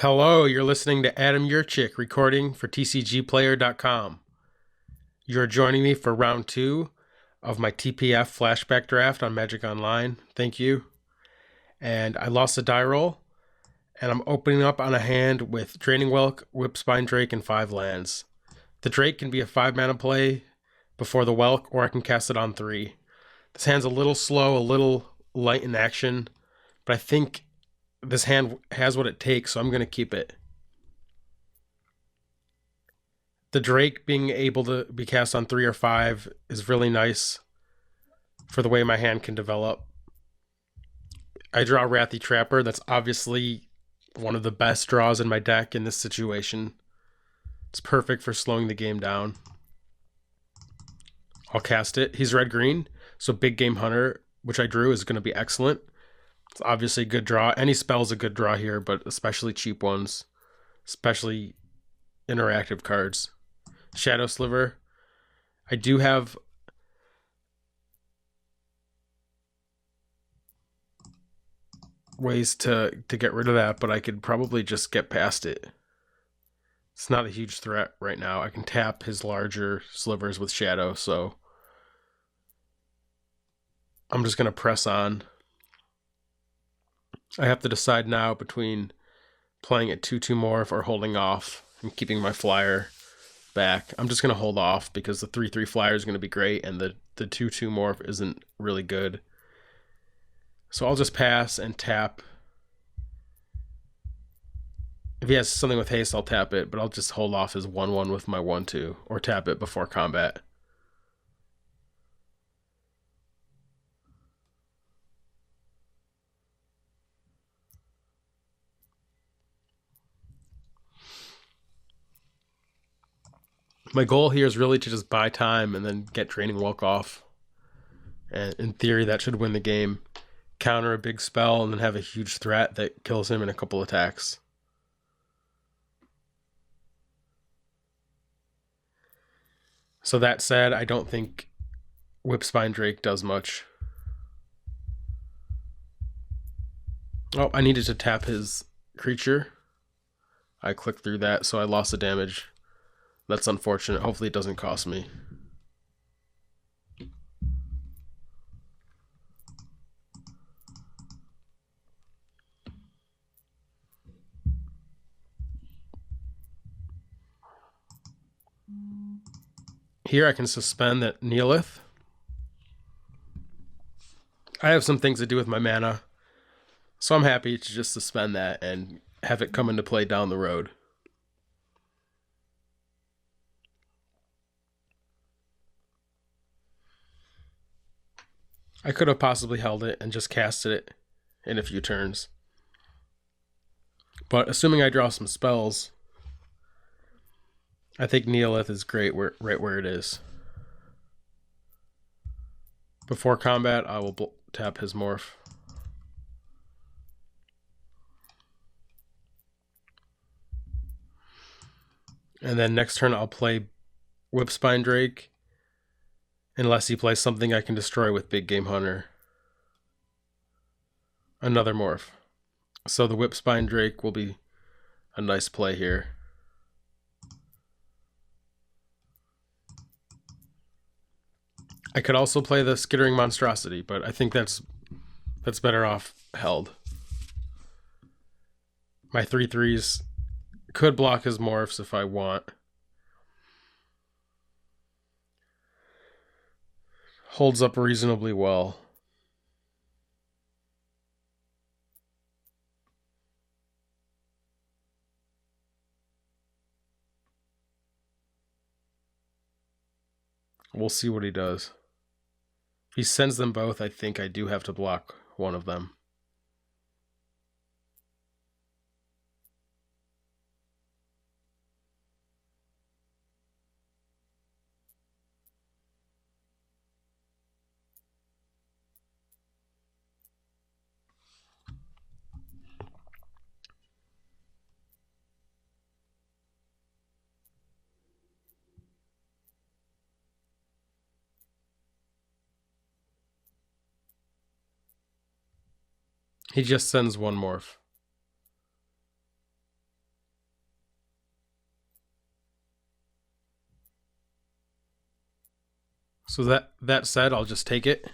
Hello, you're listening to Adan Yurchick recording for TCGplayer.com. You're joining me for round 2 of my TPF flashback draft on Magic Online. Thank you. And I lost a die roll, and I'm opening up on a hand with Draining Welk, Whipspine Drake, and 5 lands. The Drake can be a 5-mana play before the Welk, or I can cast it on 3. This hand's a little slow, a little light in action, but I think this hand has what it takes, so I'm going to keep it. The Drake being able to be cast on 3 or 5 is really nice for the way my hand can develop. I draw Wrathy Trapper. That's obviously one of the best draws in my deck in this situation. It's perfect for slowing the game down. I'll cast it. He's red-green, so Big Game Hunter, which I drew, is going to be excellent. It's obviously a good draw. Any spell's a good draw here, but especially cheap ones. Especially interactive cards. Shadow Sliver. I do have ways to get rid of that, but I could probably just get past it. It's not a huge threat right now. I can tap his larger slivers with Shadow, so I'm just going to press on. I have to decide now between playing at 2/2 morph or holding off and keeping my flyer back. I'm just going to hold off because the 3/3 flyer is going to be great and the 2/2 morph isn't really good. So I'll just pass and tap. If he has something with haste, I'll tap it, but I'll just hold off his 1/1 with my 1/2 or tap it before combat. My goal here is really to just buy time and then get Draining Welk off. And in theory, that should win the game. Counter a big spell and then have a huge threat that kills him in a couple attacks. So that said, I don't think Whipspine Drake does much. Oh, I needed to tap his creature. I clicked through that, so I lost the damage. That's unfortunate. Hopefully it doesn't cost me. Here I can suspend that Neolith. I have some things to do with my mana, so I'm happy to just suspend that and have it come into play down the road. I could have possibly held it and just casted it in a few turns. But assuming I draw some spells, I think Neolith is great right where it is. Before combat, I will tap his morph. And then next turn I'll play Whipspine Drake, unless he plays something I can destroy with Big Game Hunter. Another morph. So the Whipspine Drake will be a nice play here. I could also play the Skittering Monstrosity, but I think that's better off held. My 3/3s could block his morphs if I want. Holds up reasonably well. We'll see what he does. If he sends them both, I think I do have to block one of them. He just sends one morph. So that said, I'll just take it.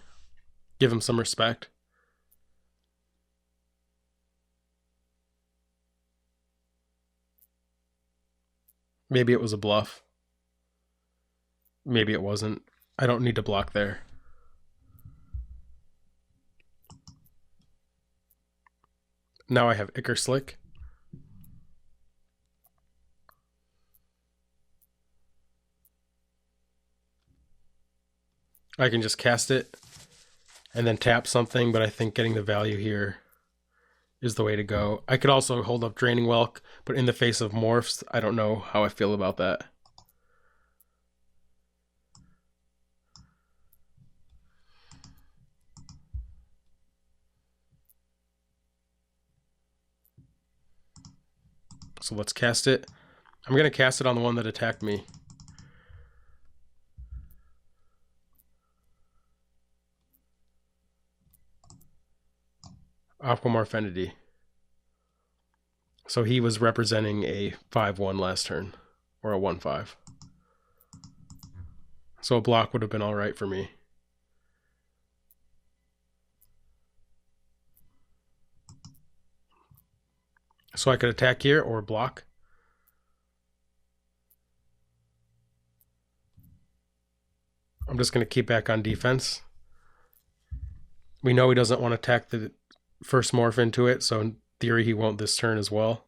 Give him some respect. Maybe it was a bluff. Maybe it wasn't. I don't need to block there. Now I have Icker Slick. I can just cast it and then tap something, but I think getting the value here is the way to go. I could also hold up Draining Welk, but in the face of morphs, I don't know how I feel about that. So let's cast it. I'm going to cast it on the one that attacked me. Aquamorph Entity. So he was representing a 5-1 last turn, or a 1-5. So a block would have been all right for me. So I could attack here or block. I'm just going to keep back on defense. We know he doesn't want to attack the first morph into it, so in theory he won't this turn as well.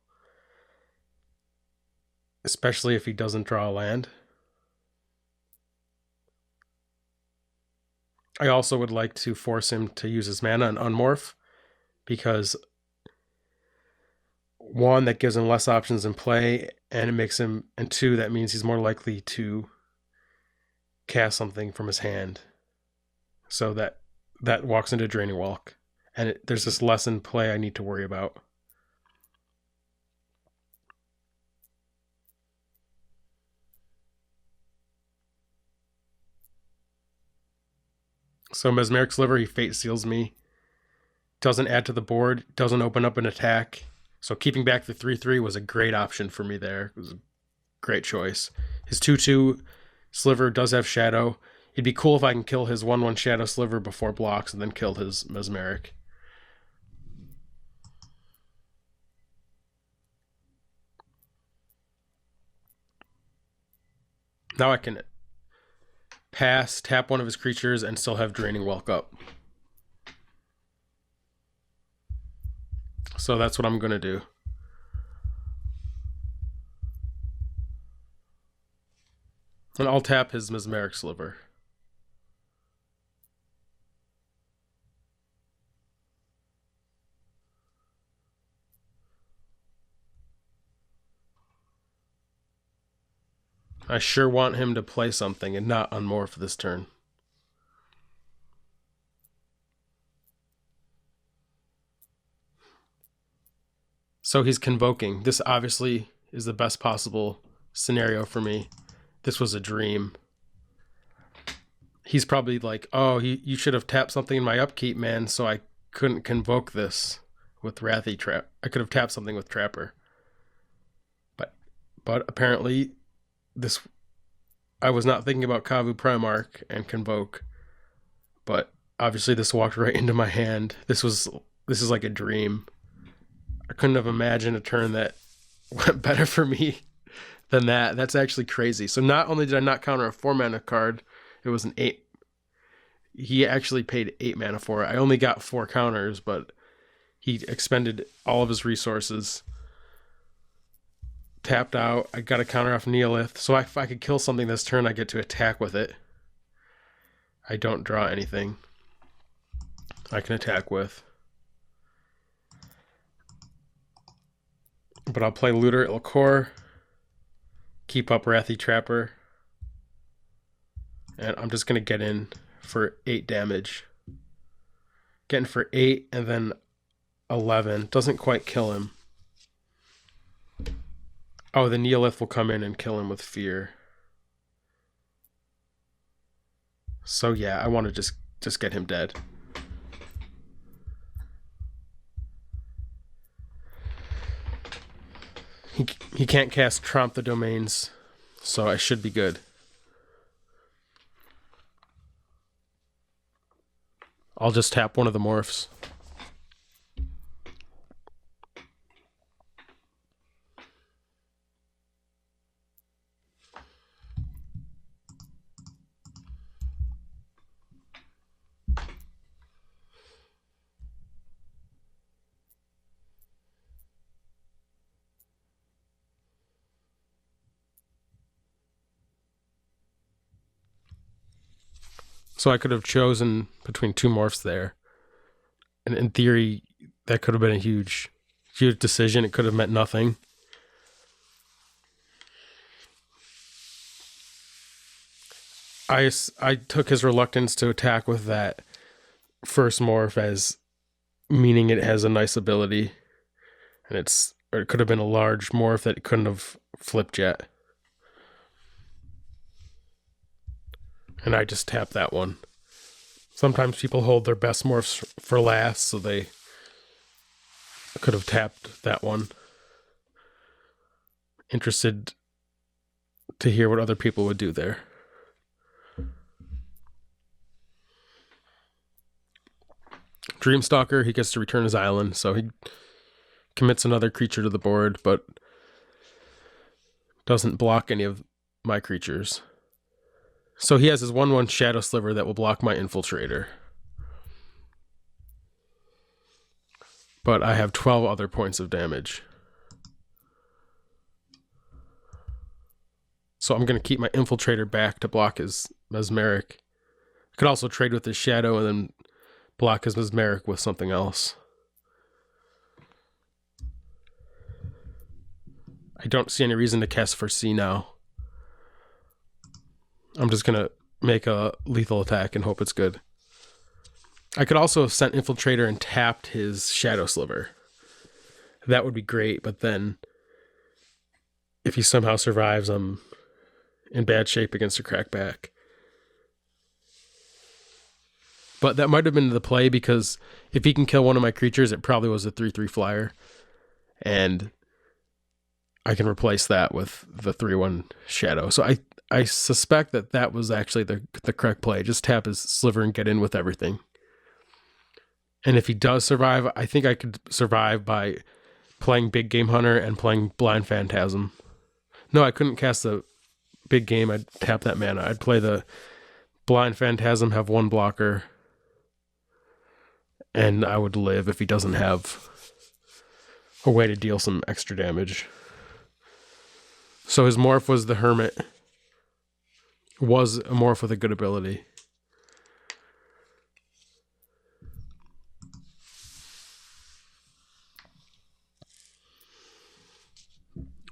Especially if he doesn't draw a land. I also would like to force him to use his mana and unmorph, because one, that gives him less options in play, and it makes him, and two, that means he's more likely to cast something from his hand. So that walks into Draining Welk, and there's this less in play I need to worry about. So Mesmeric Sliver, he Fate Seals me. Doesn't add to the board, doesn't open up an attack. So keeping back the 3/3 was a great option for me there. It was a great choice. His 2/2 Sliver does have Shadow. It'd be cool if I can kill his 1/1 Shadow Sliver before blocks and then kill his Mesmeric. Now I can pass, tap one of his creatures, and still have Draining Welk up. So that's what I'm going to do. And I'll tap his Mesmeric Sliver. I sure want him to play something and not unmorph this turn. So he's convoking. This obviously is the best possible scenario for me. This was a dream. He's probably like, oh, you should have tapped something in my upkeep, man, so I couldn't convoke this with Wrathy Trap. I could have tapped something with Trapper. But apparently I was not thinking about Kavu Primarch and Convoke, but obviously this walked right into my hand. This is like a dream. I couldn't have imagined a turn that went better for me than that. That's actually crazy. So not only did I not counter a 4-mana card, it was an 8. He actually paid 8 mana for it. I only got 4 counters, but he expended all of his resources. Tapped out. I got a counter off Neolith. So if I could kill something this turn, I get to attack with it. I don't draw anything I can attack with. But I'll play Looter at Liquor. Keep up Wrathy Trapper. And I'm just going to get in for 8 damage. Getting for 8 and then 11. Doesn't quite kill him. Oh, the Neolith will come in and kill him with Fear. So yeah, I want to just get him dead. He can't cast Tromp the Domains, so I should be good. I'll just tap one of the morphs. So I could have chosen between two morphs there. And in theory, that could have been a huge decision. It could have meant nothing. I took his reluctance to attack with that first morph as meaning it has a nice ability. And it could have been a large morph that it couldn't have flipped yet. And I just tapped that one. Sometimes people hold their best morphs for last, so they could have tapped that one. Interested to hear what other people would do there. Dreamstalker, he gets to return his island, so he commits another creature to the board, but doesn't block any of my creatures. So he has his 1/1 Shadow Sliver that will block my Infiltrator. But I have 12 other points of damage. So I'm going to keep my Infiltrator back to block his Mesmeric. I could also trade with his Shadow and then block his Mesmeric with something else. I don't see any reason to cast Foresee now. I'm just going to make a lethal attack and hope it's good. I could also have sent Infiltrator and tapped his Shadow Sliver. That would be great, but then if he somehow survives, I'm in bad shape against a Crackback. But that might have been the play, because if he can kill one of my creatures, it probably was a 3/3 flyer. And I can replace that with the 3/1 Shadow. So I suspect that was actually the correct play. Just tap his Sliver and get in with everything. And if he does survive, I think I could survive by playing Big Game Hunter and playing Blind Phantasm. No, I couldn't cast the Big Game. I'd tap that mana. I'd play the Blind Phantasm, have one blocker, and I would live if he doesn't have a way to deal some extra damage. So his morph was the Hermit. Was a morph with a good ability.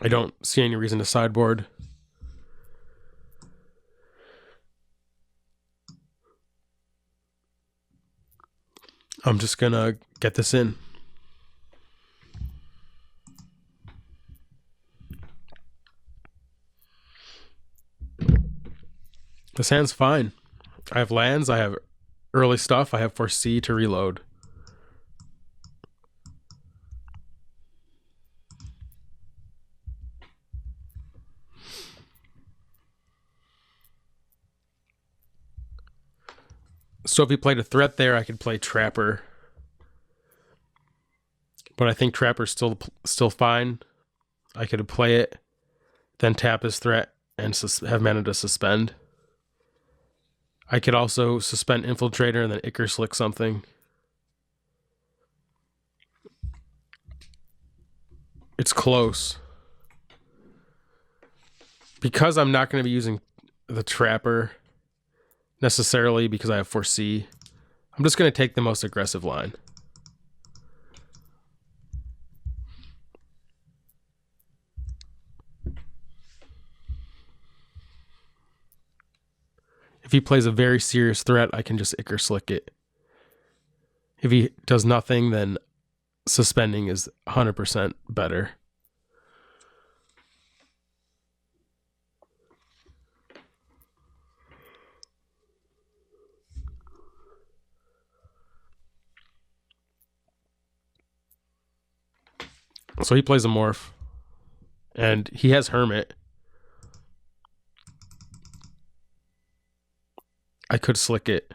I don't see any reason to sideboard. I'm just gonna get this in. This hand's fine. I have lands, I have early stuff, I have Foresee to reload. So if he played a threat there, I could play Trapper. But I think Trapper's still fine. I could play it, then tap his threat, and have mana to suspend. I could also suspend Infiltrator and then Ichor Slick something. It's close. Because I'm not going to be using the Trapper necessarily because I have Foresee, I'm just going to take the most aggressive line. If he plays a very serious threat, I can just Ichor Slick it. If he does nothing, then suspending is 100% better. So he plays a morph. And he has Hermit. I could Slick it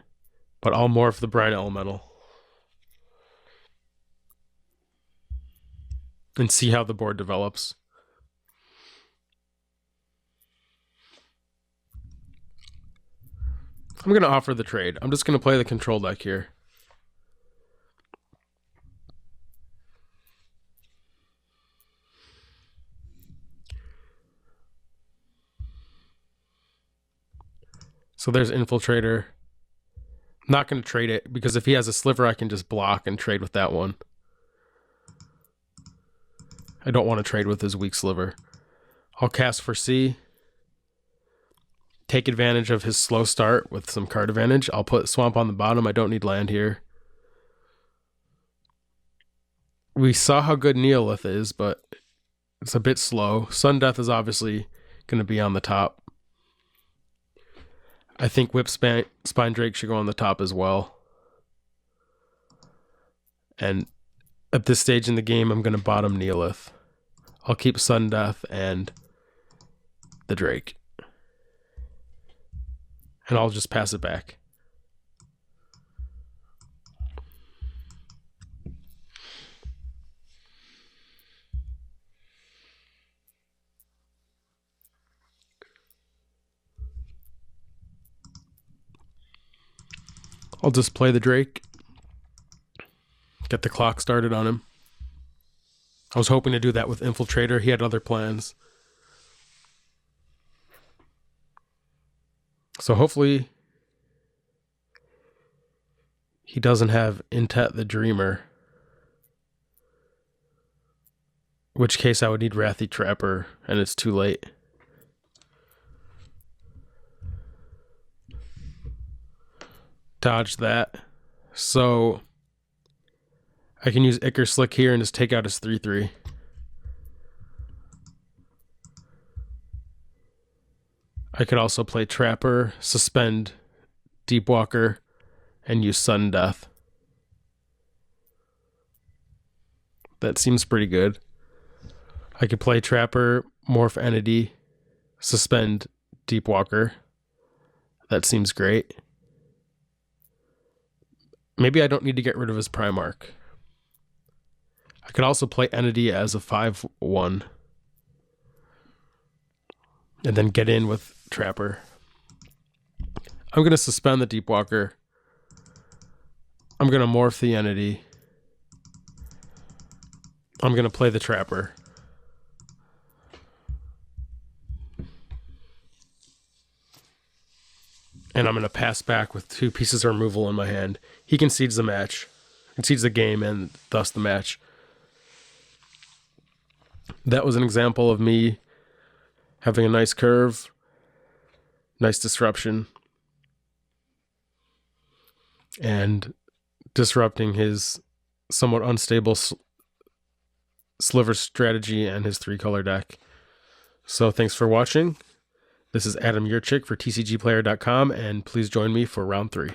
But I'll morph the Brine Elemental and see how the board develops. I'm going to offer the trade. I'm just going to play the control deck here. So there's Infiltrator. I'm not going to trade it because if he has a Sliver, I can just block and trade with that one. I don't want to trade with his weak Sliver. I'll cast Foresee. Take advantage of his slow start with some card advantage. I'll put Swamp on the bottom. I don't need land here. We saw how good Neolith is, but it's a bit slow. Sun Death is obviously going to be on the top. I think Whip Spine Drake should go on the top as well. And at this stage in the game, I'm going to bottom Neolith. I'll keep Sun Death and the Drake. And I'll just pass it back. I'll just play the Drake. Get the clock started on him. I was hoping to do that with Infiltrator. He had other plans. So hopefully he doesn't have Intet the Dreamer. In which case I would need Wrathy Trapper, and it's too late. Dodge that. So I can use Ichor Slick here and just take out his 3/3. I could also play Trapper, suspend Deepwalker, and use Sudden Death. That seems pretty good. I could play Trapper, Morph Entity, suspend Deepwalker. That seems great. Maybe I don't need to get rid of his Primarch. I could also play Entity as a 5/1. And then get in with Trapper. I'm going to suspend the Deepwalker. I'm going to morph the Entity. I'm going to play the Trapper. And I'm going to pass back with 2 pieces of removal in my hand. He concedes the match. Concedes the game and thus the match. That was an example of me having a nice curve, nice disruption, and disrupting his somewhat unstable Sliver strategy and his 3-color deck. So thanks for watching. This is Adan Yurchick for TCGplayer.com, and please join me for round 3.